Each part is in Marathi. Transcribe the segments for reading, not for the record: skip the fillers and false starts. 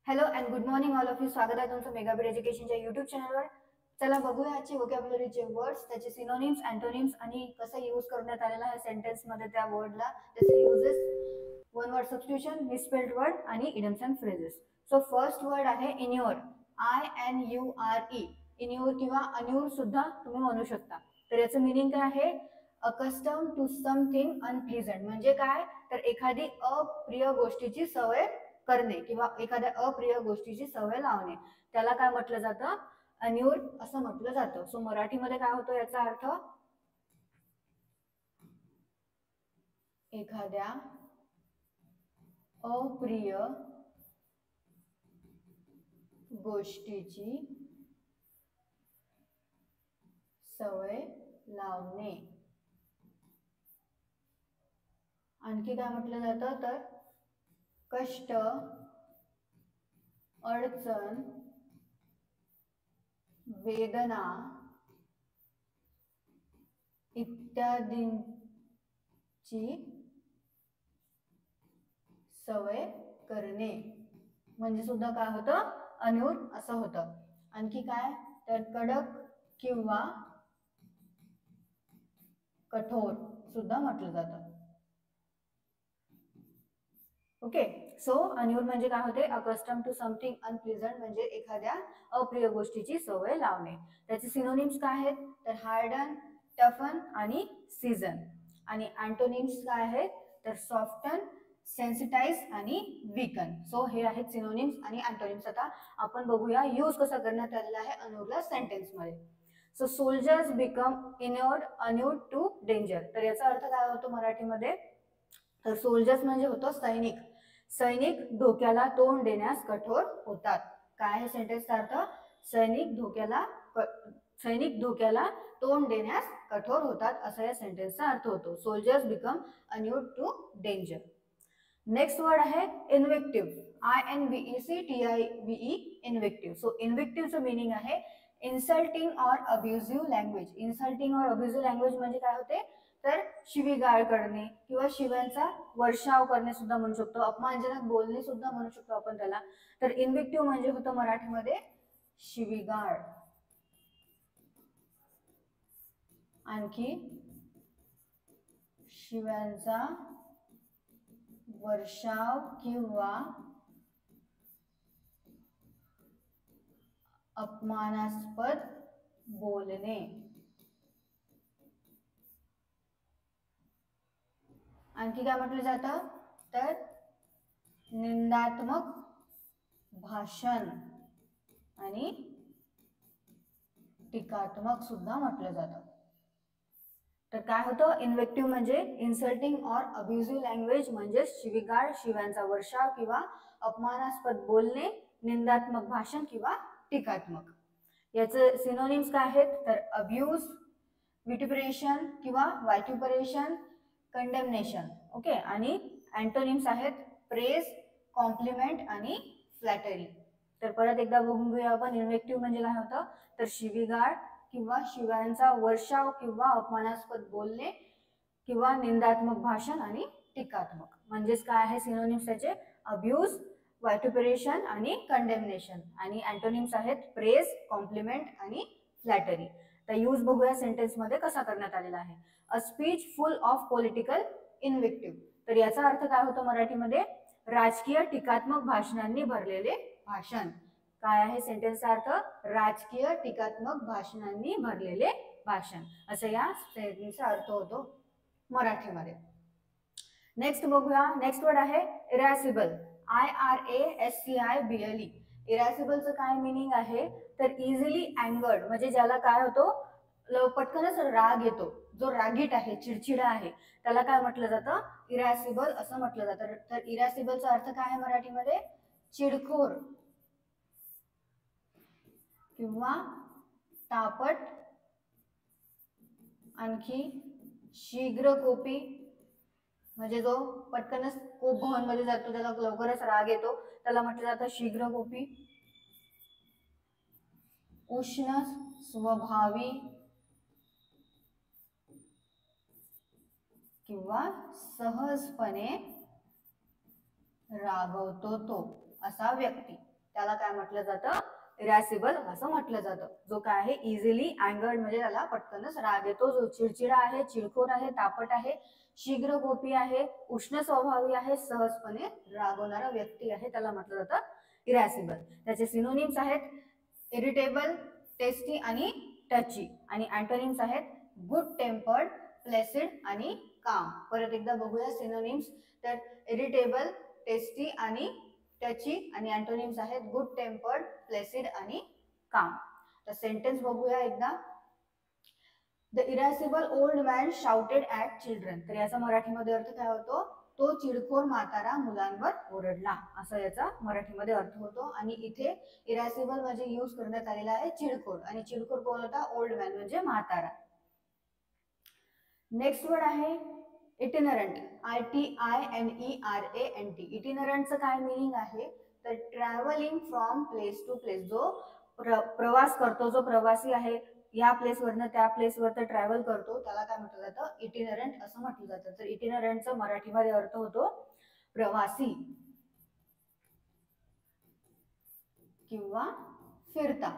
Hello and good morning all of you. स्वागत आहे तुमचं मेगाबीट एज्युकेशनच्या युट्यूब चॅनलवर. चला बघूया आजचे व्होकॅब्युलरीचे वर्ड्स, त्याचे सिनोनिम्स, अँटोनिम्स आणि कसं यूज करण्यात आलेला आहे सेंटेन्स मध्ये त्या वर्डला, त्याचे uses, one word substitution, misspelled word आणि idioms and phrases. So first word आहे इन्युअर. INURE. इन्युअर किंवा अन्युअर सुद्धा तुम्ही म्हणू शकता. तर याचं मिनिंग काय आहे? Accustom to something unpleasant. म्हणजे काय? तर एखादी अप्रिय गोष्टीची सवय करणे किंवा एखाद्या अप्रिय गोष्टीची सवय लावणे, त्याला काय म्हटलं जातं? अन्युअर असं म्हटलं जातं. सो मराठीमध्ये काय होतो याचा अर्थ? एखाद्या अप्रिय गोष्टीची सवय लावणे. आणखी काय म्हटलं जातं? तर कष्ट, अडचण, वेदना इत्यादींची सवय करणे म्हणजे सुद्धा काय होतं? अन्युअर असं होतं. आणखी काय? तर कडक किंवा कठोर सुद्धा म्हटलं जातं. ओके. सो अन्युअर म्हणजे काय होते? अकस्टम टू समथिंग अनप्लीझंट म्हणजे एखाद्या अप्रिय गोष्टीची सवय लावणे. त्याचे सिनोनिम्स काय आहेत? तर हार्डन, टफन आणि सीझन. आणि अँटोनिम्स काय आहेत? तर सॉफ्टन, सेन्सिटाइज आणि वीकन. सो हे आहेत सिनोनिम्स आणि अँटोनिम्स. आता आपण बघूया यूज कसा करण्यात आलेला आहे अन्युअरला सेंटेन्स मध्ये. So soldiers become inured inured to danger. तर याचा अर्थ काय होतो मराठीमध्ये? तर सोल्जर्स म्हणजे होतो सैनिक. सैनिक धोक्याला तोंड देण्यास कठोर होतात. काय आहे सेंटेन्सचा अर्थ? सैनिक धोक्याला तोंड देण्यास कठोर होतात असा या सेंटेन्सचा अर्थ होतो. Soldiers become inured to danger. Next word आहे इन्व्हेक्टिव्ह. INVECTIVE. इन्व्हेक्टिव्ह. सो इन्व्हेक्टिव्हचं मिनिंग आहे insulting or abusive language. Insulting or abusive language म्हणजे काय होते? तर शिवीगाळ करणे किंवा शिव्यांचा वर्षाव करणे सुद्धा म्हणू शकतो. अपमानजनक बोलणे सुद्धा म्हणू शकतो आपण त्याला. तर इन्व्हेक्टिव्ह म्हणजे होतं मराठीमध्ये शिवीगाळ. आणखी शिव्यांचा वर्षाव किंवा अपमानास्पद बोलणे. आणखी काय म्हटलं जातं? तर निंदात्मक भाषण आणि टीकात्मक सुद्धा म्हटलं जातं. तर काय होतं? इन्व्हेक्टिव्ह म्हणजे इन्सल्टिंग ऑर अब्युझिव्ह लँग्वेज म्हणजे शिवीगाळ, शिव्यांचा वर्षाव किंवा अपमानास्पद बोलणे, निंदात्मक भाषण किंवा टीकात्मक. याचे सिनोनिम्स काय आहेत? तर अब्यूज, विटिपरेशन किंवा वायट्युपरेशन, कंडेमनेशन. ओके. आणि अँटोनिम्स आहेत प्रेज, कॉम्प्लिमेंट आणि फ्लॅटरी. तर परत एकदा बघून घेऊया आपण. इन्व्हेक्टिव्ह म्हणजे काय होतं? तर शिवीगाळ किंवा शिव्यांचा वर्षाव किंवा अपमानास्पद बोलणे किंवा निंदात्मक भाषण आणि टीकात्मक. म्हणजेच काय आहे सिनोनिम्स त्याचे? अब्यूज, वायट्युपरेशन आणि कंडेमनेशन. आणि अँटोनिम्स आहेत प्रेज, कॉम्प्लिमेंट आणि फ्लॅटरी. तर यूज बघूया सेंटेन्स मध्ये कसा करण्यात आलेला आहे. A speech full of political invective. तर याचा अर्थ काय होतो मराठीमध्ये? राजकीय टीकात्मक भाषणांनी भरलेले भाषण. काय आहे सेंटेन्सचा अर्थ? राजकीय टीकात्मक भाषणांनी भरलेले भाषण असं या सेंटेन्सचा अर्थ होतो मराठीमध्ये. नेक्स्ट बघूया. नेक्स्ट वर्ड आहे इरॅसिबल. IRASCIBLE. इरॅसिबलचं काय मिनिंग आहे? तर इझिली अँगर्ड म्हणजे ज्याला काय होतो? पटकनच राग येतो, जो रागीट आहे, चिडचिडा आहे, त्याला काय म्हटलं जातं? इरॅसिबल असं म्हटलं जातं. तर इरॅसिबलचा अर्थ काय आहे मराठीमध्ये? चिडखोर किंवा तापट. आणखी शीघ्रकोपी म्हणजे जो पटकनच कोप मध्ये जातो, त्याला लवकरच राग येतो, त्याला म्हटलं जातं शीघ्रकोपी. उष्ण स्वभावी किंवा सहजपणे रागवतो तो असा व्यक्ती. त्याला काय म्हटलं जातं, इरॅसिबल असं म्हटलं जातं. जो काय आहे इझिली अँगर्ड म्हणजे त्याला पटकनच राग येतो, जो चिडचिडा आहे, चिडखोर आहे, तापट आहे, शीघ्र गोपी आहे, उष्ण स्वभावी आहे, सहजपणे रागवणारा व्यक्ती आहे, त्याला म्हटलं जातं इरॅसिबल. त्याचे सिनोनिम्स आहेत इरिटेबल, टेस्टी आणि टची. आणि अँटोनिम्स आहेत गुड टेम्पर्ड, प्लेसिड आणि काम. परत एकदा बघूया सिनोनिम्स. तर इरिटेबल, टेस्टी आणि टची. आणि अँटोनिम्स आहेत गुड टेम्पर्ड, प्लेसिड आणि काम. तर सेंटेन्स बघूया एकदा. The irascible old man shouted at children. तर याचा मराठीमध्ये अर्थ काय होतो, तो चिडखोर म्हातारा मुलांवर ओरडला, असा याचा मराठीमध्ये अर्थ होतो. आणि इथे इरॅसिबल म्हणजे यूज करण्यात आलेला आहे चिडखोर, आणि चिडखोर कोण होता, ओल्ड मॅन म्हणजे म्हातारा. नेक्स्ट वर्ड आहे इटिनरंट, ITINERANT. इटिनरंटचं काय मिनिंग आहे, तर travelling from place to place. जो प्रवास करतो, जो प्रवासी आहे, या प्लेसवरनं त्या प्लेसवर तर ट्रॅव्हल करतो, त्याला काय म्हटलं जातं, इटिनरंट असं म्हटलं जातं. तर इटिनरंटचा मराठीमध्ये अर्थ होतो प्रवासी किंवा फिरता,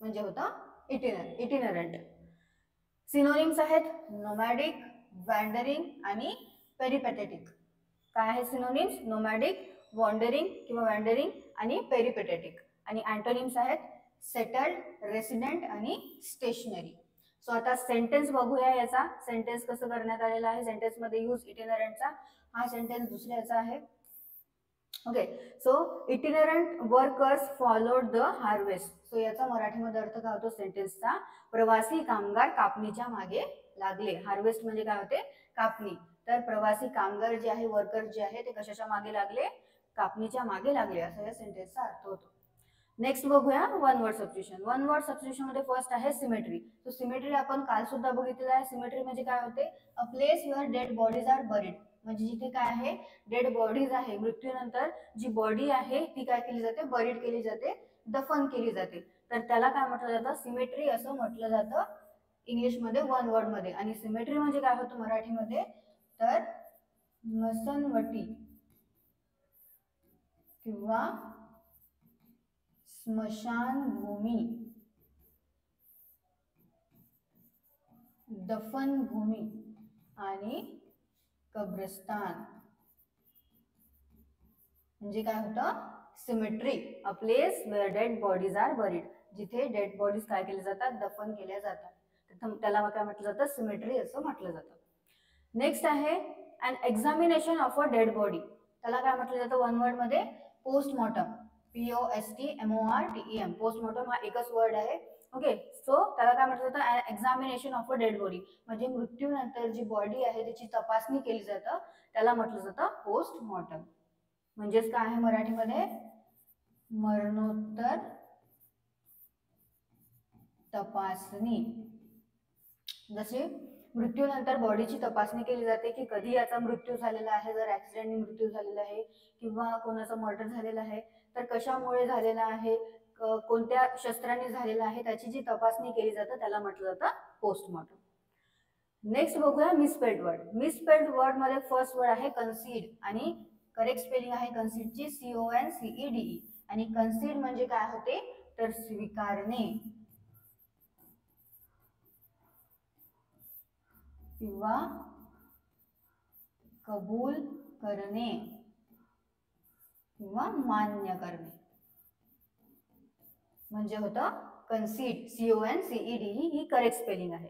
म्हणजे होता इटिनरंट. सिनोनिम्स आहेत नोमॅडिक, वँडरिंग आणि पेरिपेटेटिक. काय आहे सिनोनिम्स, नोमॅडिक, वॉन्डरिंग किंवा वँडरिंग आणि पेरिपेटेटिक. आणि अँटोनिम्स आहेत सेटल्ड, रेसिडेंट आणि स्टेशनरी. सो आता सेंटेन्स बघूया याचा. सेंटेन्स कसं करण्यात आलेला आहे, सेंटेन्स मध्ये यूज इटिनरंटचा. हा सेंटेन्स दुसऱ्याचा आहे. Okay, so itinerant workers followed the harvest. So याचा मराठीमध्ये अर्थ काय होतो सेंटेन्सचा, प्रवासी कामगार कापणीच्या मागे लागले. हार्वेस्ट म्हणजे काय होते, कापणी. तर प्रवासी कामगार जे आहे, वर्कर जे आहे, ते कशाच्या मागे लागले, कापणीच्या मागे लागले, असा या सेंटेन्सचा अर्थ होतो. नेक्स्ट बघूया one word substitution. One word substitution मध्ये फर्स्ट आहे सिमेट्री. तो सिमेट्री आपण काल सुद्धा बघितलेला आहे. सिमेट्री म्हणजे काय होते, a place where dead bodies are buried. म्हणजे जिथे काय आहे, डेड बॉडीज आहे, मृत्यूनंतर जी बॉडी आहे ती काय केली जाते, बरीड केली जाते, दफन केली जाते. तर त्याला काय म्हटलं जातं, सिमेट्री असं म्हटलं जातं इंग्लिशमध्ये वन वर्ड मध्ये. आणि सिमेट्री म्हणजे काय होतं मराठीमध्ये, तर मसनवटी किंवा स्मशानभूमी, दफनभूमी आणि कब्रस्तान. म्हणजे काय होतं, cemetery, a place where dead bodies are buried. जिथे डेड बॉडीज काय केले जातात, दफन केल्या जातात, त्याला काय म्हटलं जातं, सिमेट्री असं म्हटलं जातं. नेक्स्ट आहे an examination of a dead body. त्याला काय म्हटलं जातं वन वर्ड मध्ये, पोस्टमॉर्टम. POSTMORTEM. पोस्टमॉर्टम हा एकच वर्ड आहे. ओके, सो त्याला काय म्हटलं जातं, examination of a dead body. म्हणजे मृत्यूनंतर जी बॉडी आहे त्याची तपासणी केली जातं, त्याला म्हटलं जातं पोस्टमॉर्टम. म्हणजेच काय आहे मराठीमध्ये, मरणोत्तर तपासणी. जसे मृत्यूनंतर बॉडीची तपासणी केली जाते की कधी याचा मृत्यू झालेला आहे, जर ऍक्सिडेंटने मृत्यू झालेला आहे किंवा कोणाचा मर्डर झालेला आहे तर कशामुळे झालेला आहे, कोणत्या शस्त्राने झालेला आहे, त्याची जी तपासणी केली जाते त्याला म्हटलं जातं पोस्टमॉर्टम. नेक्स्ट बघूया मिसस्पेल्ड वर्ड. मिसस्पेल्ड वर्ड मध्ये फर्स्ट वर्ड आहे कन्सीड, आणि करेक्ट स्पेलिंग आहे कन्सीडची CONCEDE. आणि कन्सीड म्हणजे काय होते, तर स्वीकारणे किंवा कबूल करणे किंवा मान्य करणे, म्हणजे होतं कन्सीड. CONCEDE ही करेक्ट स्पेलिंग आहे.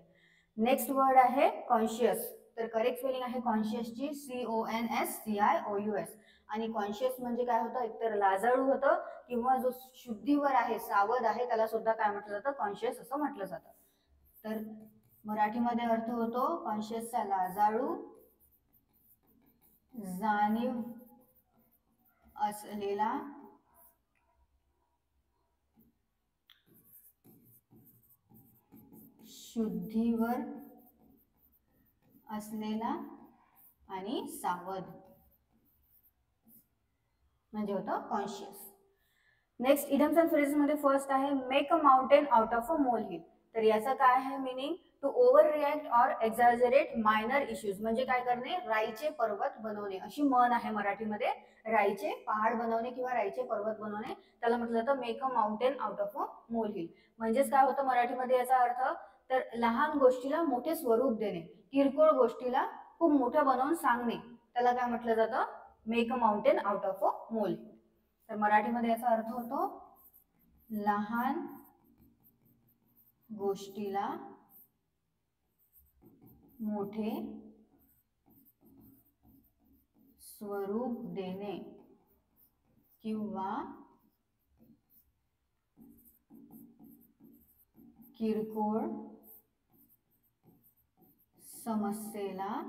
नेक्स्ट वर्ड आहे कॉन्शियस. तर करेक्ट स्पेलिंग आहे कॉन्शियसची CONSCIOUS. आणि कॉन्शियस म्हणजे काय होतं, एकतर लाजाळू होतं किंवा जो शुद्धीवर आहे, सावध आहे, त्याला सुद्धा काय म्हटलं जातं, कॉन्शियस असं म्हटलं जातं. तर मराठीमध्ये अर्थ होतो कॉन्शियसचा लाजाळू, जाणीव असलेला, शुद्धीवर असलेला आणि सावध, म्हणजे होतं conscious. Next idioms and phrases मध्ये फर्स्ट आहे make a mountain out of a molehill. तर याचा काय आहे meaning, to overreact or exaggerate minor issues म्हणजे काय करणे, राईचे पर्वत बनवणे. अशी म्हण आहे मराठीमध्ये, राईचे पहाड बनवणे किंवा राईचे पर्वत बनवणे, त्याला म्हटलं जातं make a mountain out of a मोल हिल. म्हणजेच काय होतं मराठीमध्ये याचा अर्थ, तर लहान गोष्टीला मोठे स्वरूप देणे, किरकोळ गोष्टीला खूप मोठं बनवून सांगणे, त्याला काय म्हटलं जातं, make a mountain out of a मोल. तर मराठीमध्ये याचा अर्थ होतो लहान गोष्टीला मोठे स्वरूप देणे किंवा किरकोळ समस्येला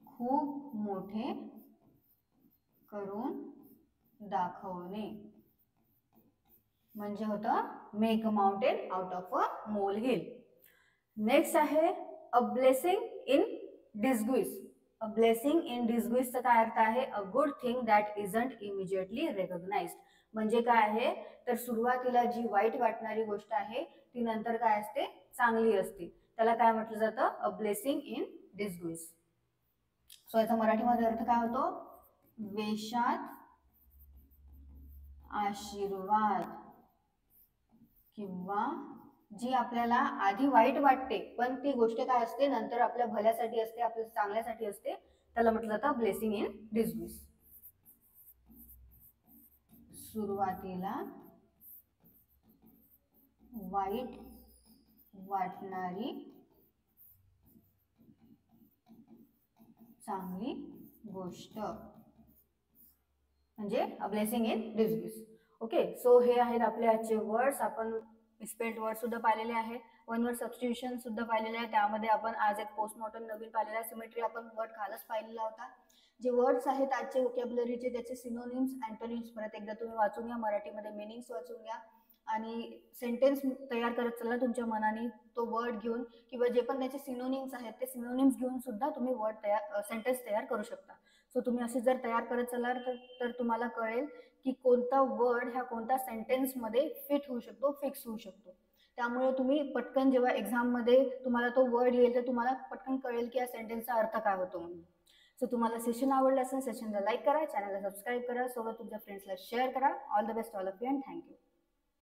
खूप मोठे करून दाखवणे म्हणजे होतं make a mountain out of a molehill. Next आहे a blessing in disguise. A blessing in डिसग्विसचा काय अर्थ आहे, a good thing that isn't immediately recognized. म्हणजे काय आहे, तर सुरुवातीला जी वाईट वाटणारी गोष्ट आहे ती नंतर काय असते, चांगली असते, त्याला काय म्हटलं जातं, अ ब्लेसिंग इन डिसग्विस. सो याचा मराठीमध्ये अर्थ काय होतो, वेशात आशीर्वाद किंवा जी आपल्याला आधी वाईट वाटते पण ती गोष्ट काय असते नंतर आपल्या भल्यासाठी असते, आपल्या चांगल्यासाठी असते, त्याला म्हटलं जातं ब्लेसिंग इन डिसग्विस. सुरुवातीला वाईट वाटणारी चांगली गोष्ट म्हणजे a blessing in disguise. Okay, so हे आहेत आपले आजचे वर्ड्स. आपण मिसस्पेल्ड वर्ड सुद्धा पाहिलेले आहे, वन वर्ड सबस्टिट्यूशन सुद्धा पाहिलेले आहे. त्यामध्ये आपण आज एक पोस्टमॉर्टम नवीन पाहिलेला आहे, सिमेट्री आपण वर्ड कालच पाहिलेला होता. जे वर्ड्स आहेत आजचे वोकॅब्युलरीचे त्याचे सिनोनिम्स, अँटोनिम्स परत एकदा तुम्ही वाचून घ्या, मराठीमध्ये मिनिंग्स वाचून घ्या आणि सेंटेन्स तयार करत चला तुमच्या मनाने, तो वर्ड घेऊन किंवा जे पण त्याचे सिनोनिम्स आहेत ते सिनोनिम्स घेऊन सुद्धा तुम्ही वर्ड तयार सेंटेन्स तयार करू शकता. सो तुम्ही असे जर तयार करत चलाल तर तुम्हाला कळेल की कोणता वर्ड ह्या कोणत्या सेंटेन्समध्ये फिट होऊ शकतो, फिक्स होऊ शकतो. त्यामुळे तुम्ही पटकन जेव्हा एक्झाममध्ये तुम्हाला तो वर्ड येईल तर तुम्हाला पटकन कळेल की या सेंटेन्सचा अर्थ काय होतो म्हणून. सो तुम्हाला सेशन आवडलं असेल सेशनला लाईक करा, चॅनलला सबस्क्राईब करा, सोबत तुमच्या फ्रेंड्सला शेअर करा. All the best all of you and thank you.